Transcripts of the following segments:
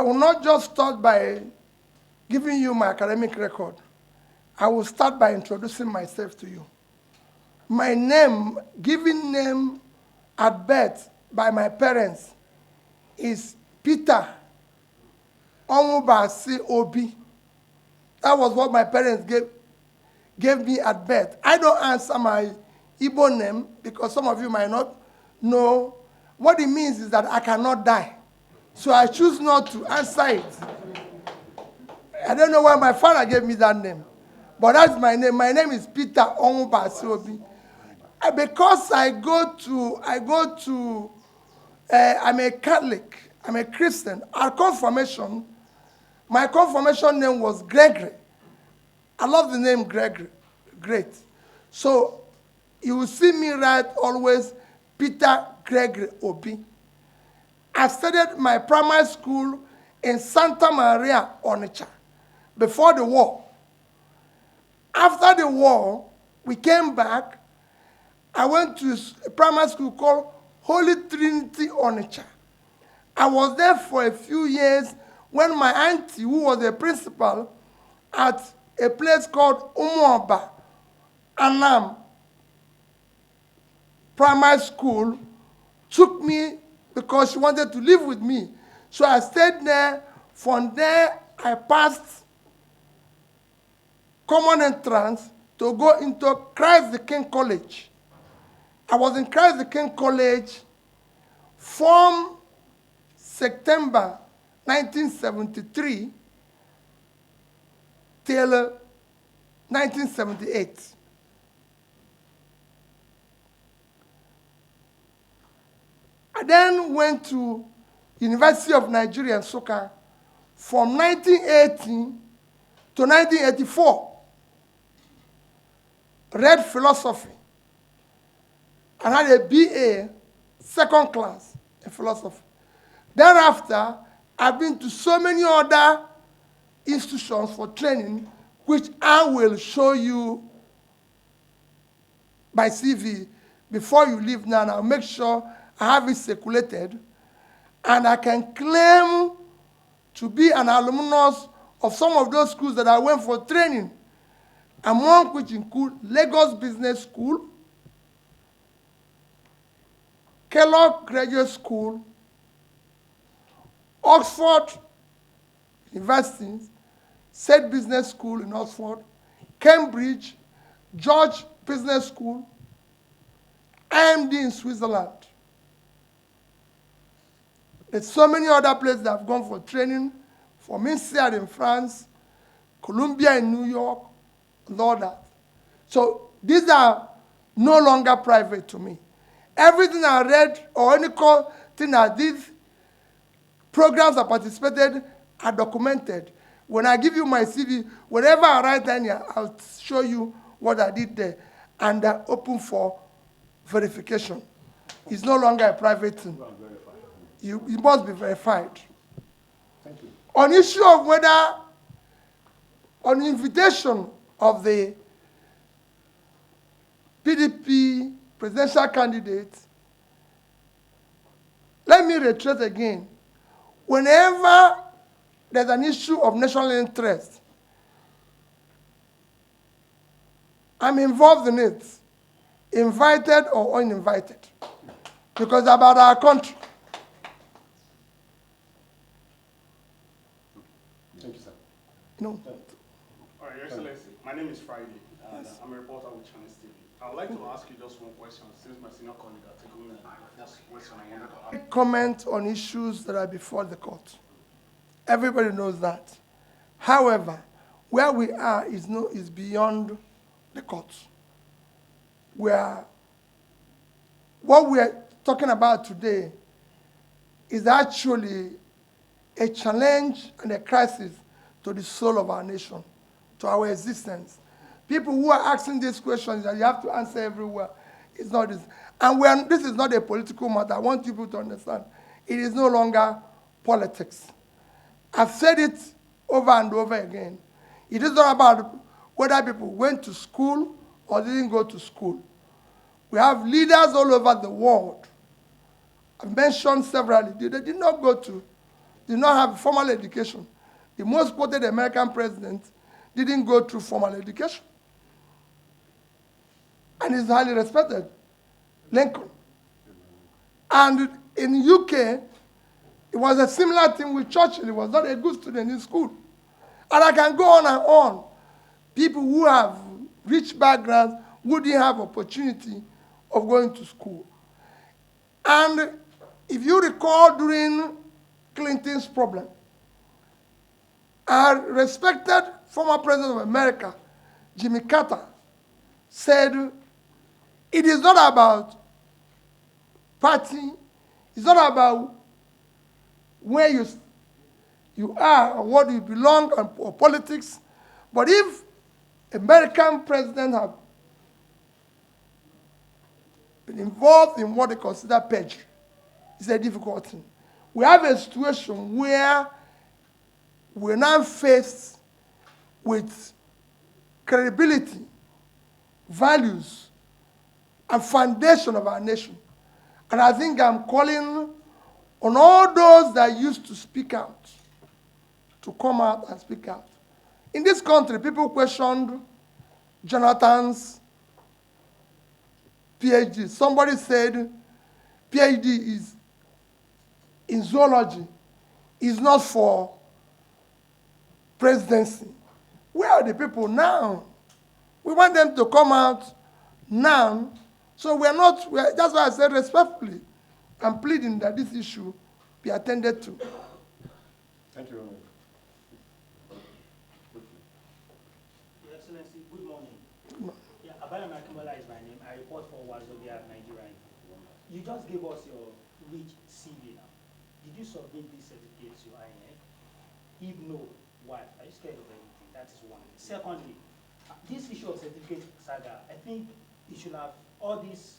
will not just start by giving you my academic record. I will start by introducing myself to you. My name, given name at birth by my parents, is Peter Onwubasi Obi. That was what my parents gave me at birth. I don't answer my Igbo name because some of you might not know. What it means is that I cannot die. So I choose not to answer it. I don't know why my father gave me that name. But that's my name. My name is Peter Onwubasi Obi. Because I'm a Catholic, I'm a Christian. At confirmation, my confirmation name was Gregory. I love the name Gregory. Great. So you will see me write always Peter Gregory Obi. I studied my primary school in Santa Maria, Onitsha, before the war. After the war, we came back. I went to a primary school called Holy Trinity, Onitsha. I was there for a few years when my auntie, who was a principal at a place called Umuoba, Anam Primary School, took me because she wanted to live with me. So I stayed there. From there, I passed common entrance to go into Christ the King College. I was in Christ the King College from September 1973 till 1978. I then went to University of Nigeria, Nsukka, from 1980 to 1984. Read philosophy. And had a BA, second class in philosophy. Thereafter, I've been to so many other institutions for training, which I will show you by CV before you leave now. And I'll make sure I have it circulated. And I can claim to be an alumnus of some of those schools that I went for training, among which include Lagos Business School, Kellogg Graduate School, Oxford University, State Business School in Oxford, Cambridge, George Business School, IMD in Switzerland. There's so many other places that I've gone for training, from INSEAD in France, Columbia in New York, and all that. So these are no longer private to me. Everything I read or any thing I did, programs I participated, are documented. When I give you my CV, whenever I write down here, I'll show you what I did there. And they're open for verification. It's no longer a private thing. You must be verified. Thank you. On issue of whether, on invitation of the PDP presidential candidate, let me reiterate again. Whenever there's an issue of national interest, I'm involved in it, invited or uninvited, because it's about our country. Thank you, sir. No. All right, Your Excellency, my name is Friday, and I'm a reporter with Channels TV. I would like to ask you just one question, since my senior colleague has taken the first question I wanted to ask. Comment on issues that are before the court. Everybody knows that. However, where we are is beyond the court. What we are talking about today is actually a challenge and a crisis to the soul of our nation, to our existence. People who are asking these questions that you have to answer everywhere, it's not this. And this is not a political matter. I want people to understand. It is no longer politics. I've said it over and over again. It is not about whether people went to school or didn't go to school. We have leaders all over the world. I've mentioned several. They did not go to did not have formal education. The most quoted American president didn't go through formal education. And is highly respected, Lincoln. And in UK, it was a similar thing with Churchill. He was not a good student in school. And I can go on and on. People who have rich backgrounds who didn't have opportunity of going to school. And if you recall during Clinton's problem, our respected former president of America, Jimmy Carter, said, it is not about party, it's not about where you are or what you belong or politics, but if American presidents have been involved in what they consider perjury, it's a difficult thing. We have a situation where we're now faced with credibility, values, and foundation of our nation. And I think I'm calling on all those that used to speak out to come out and speak out. In this country, people questioned Jonathan's PhD. Somebody said PhD is in zoology, is not for presidency. Where are the people now? We want them to come out now. So that's why I said respectfully, I'm pleading that this issue be attended to. Thank you very much. Your Excellency, good morning. Yeah, Abayomi Akimola is my name. I report for Wazobia, Nigeria. You just gave us your rich CV now. Did you submit this certificate to INEC? If no, why? Are you scared of anything? That is one. Secondly, this issue of certificate saga, I think it should have, all this,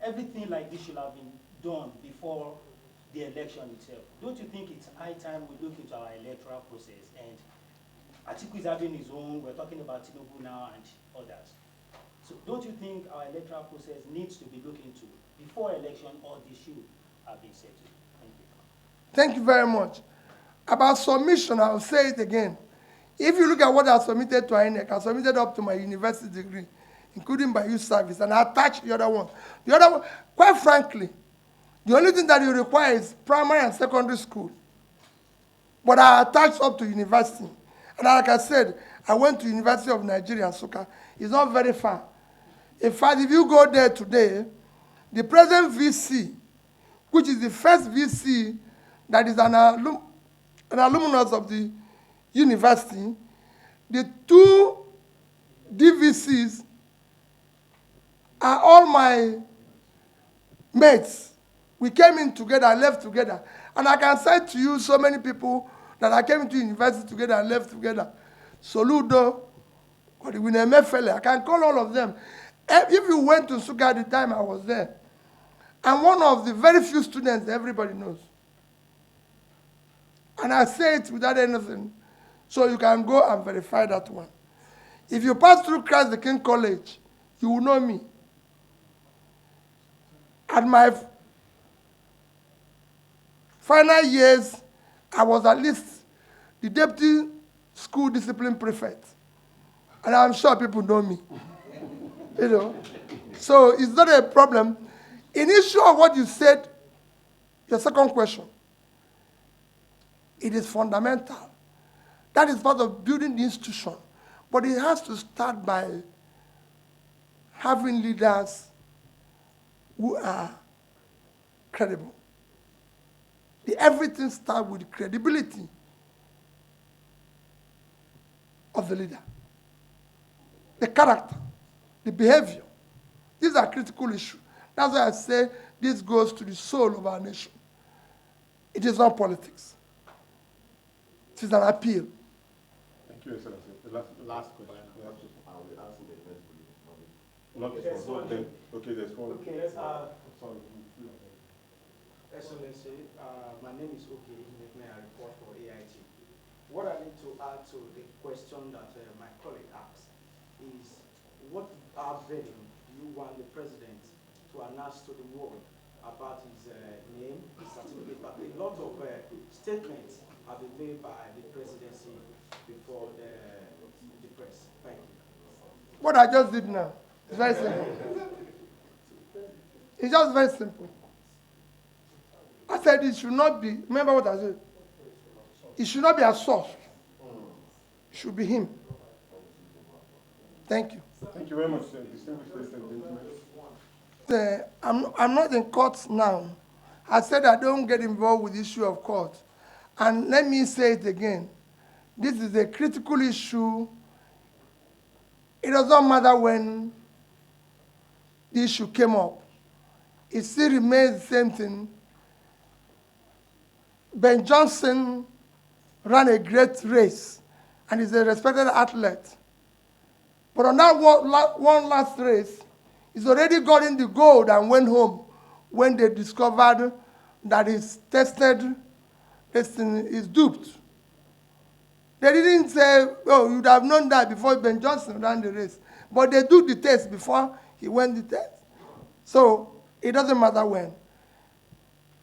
everything like this should have been done before the election itself. Don't you think it's high time we look into our electoral process? And Atiku is having his own, we're talking about Tinubu now and others. So don't you think our electoral process needs to be looked into before election, or this should have been settled? Thank you. Thank you very much. About submission, I'll say it again. If you look at what I submitted to INEC, I submitted up to my university degree, including my youth service, and I attached the other one. The other one, quite frankly, the only thing that you require is primary and secondary school. But I attached up to university. And like I said, I went to University of Nigeria, Nsukka. It's not very far. In fact, if you go there today, the present VC, which is the first VC that is an alumnus of the university, the two DVCs are all my mates. We came in together and left together. And I can say to you so many people that I came to university together and left together. Soludo, or the Winemefele, I can call all of them. If you went to Nsukka at the time I was there, I'm one of the very few students everybody knows. And I say it without anything, so you can go and verify that one. If you pass through Christ the King College, you will know me. At my final years, I was at least the deputy school discipline prefect. And I'm sure people know me. You know? So it's not a problem. In issue of what you said, your second question, it is fundamental. That is part of building the institution. But it has to start by having leaders who are credible. Everything starts with the credibility of the leader. The character, the behavior. These are critical issues. That's why I say this goes to the soul of our nation. It is not politics. It is an appeal. Thank you, Excellency. The last question. I will answer the next one. Not this one. Then, okay, there's one. Okay, Sorry. Excellency, my name is Oke Ignekme. I report for AIT. What I need to add to the question that my colleague asked is, what avenue do you want the president to announce to the world about his name, his certificate, but a lot of statements have been made by the presidency before the press. Thank you. What I just did now is very simple. It's just very simple. I said it should not be, remember what I said? It should not be a source. It should be him. Thank you. Thank you very much, sir. Distinguished ladies and gentlemen. I'm not in court now. I said I don't get involved with the issue of court. And let me say it again. This is a critical issue. It does not matter when the issue came up. It still remains the same thing. Ben Johnson ran a great race and is a respected athlete. But on that one last race, he's already gotten the gold and went home when they discovered that his tested testing is duped. They didn't say, oh, you'd have known that before Ben Johnson ran the race. But they do the test before he went the test. So it doesn't matter when.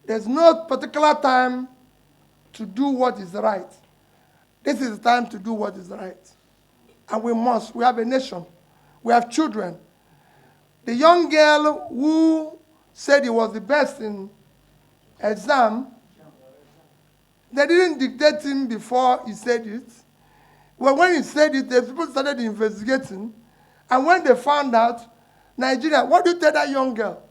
There's no particular time to do what is right. This is the time to do what is right. And we must. We have a nation. We have children. The young girl who said he was the best in exam, they didn't dictate him before he said it. Well, when he said it, the people started investigating. And when they found out, Nigeria, what do you tell that young girl?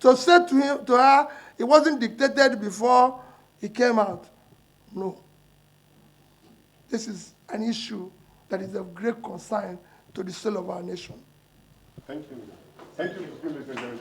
To say to her, it wasn't dictated before he came out. No. This is an issue that is of great concern to the soul of our nation. Thank you. Thank you, distinguished ladies and gentlemen.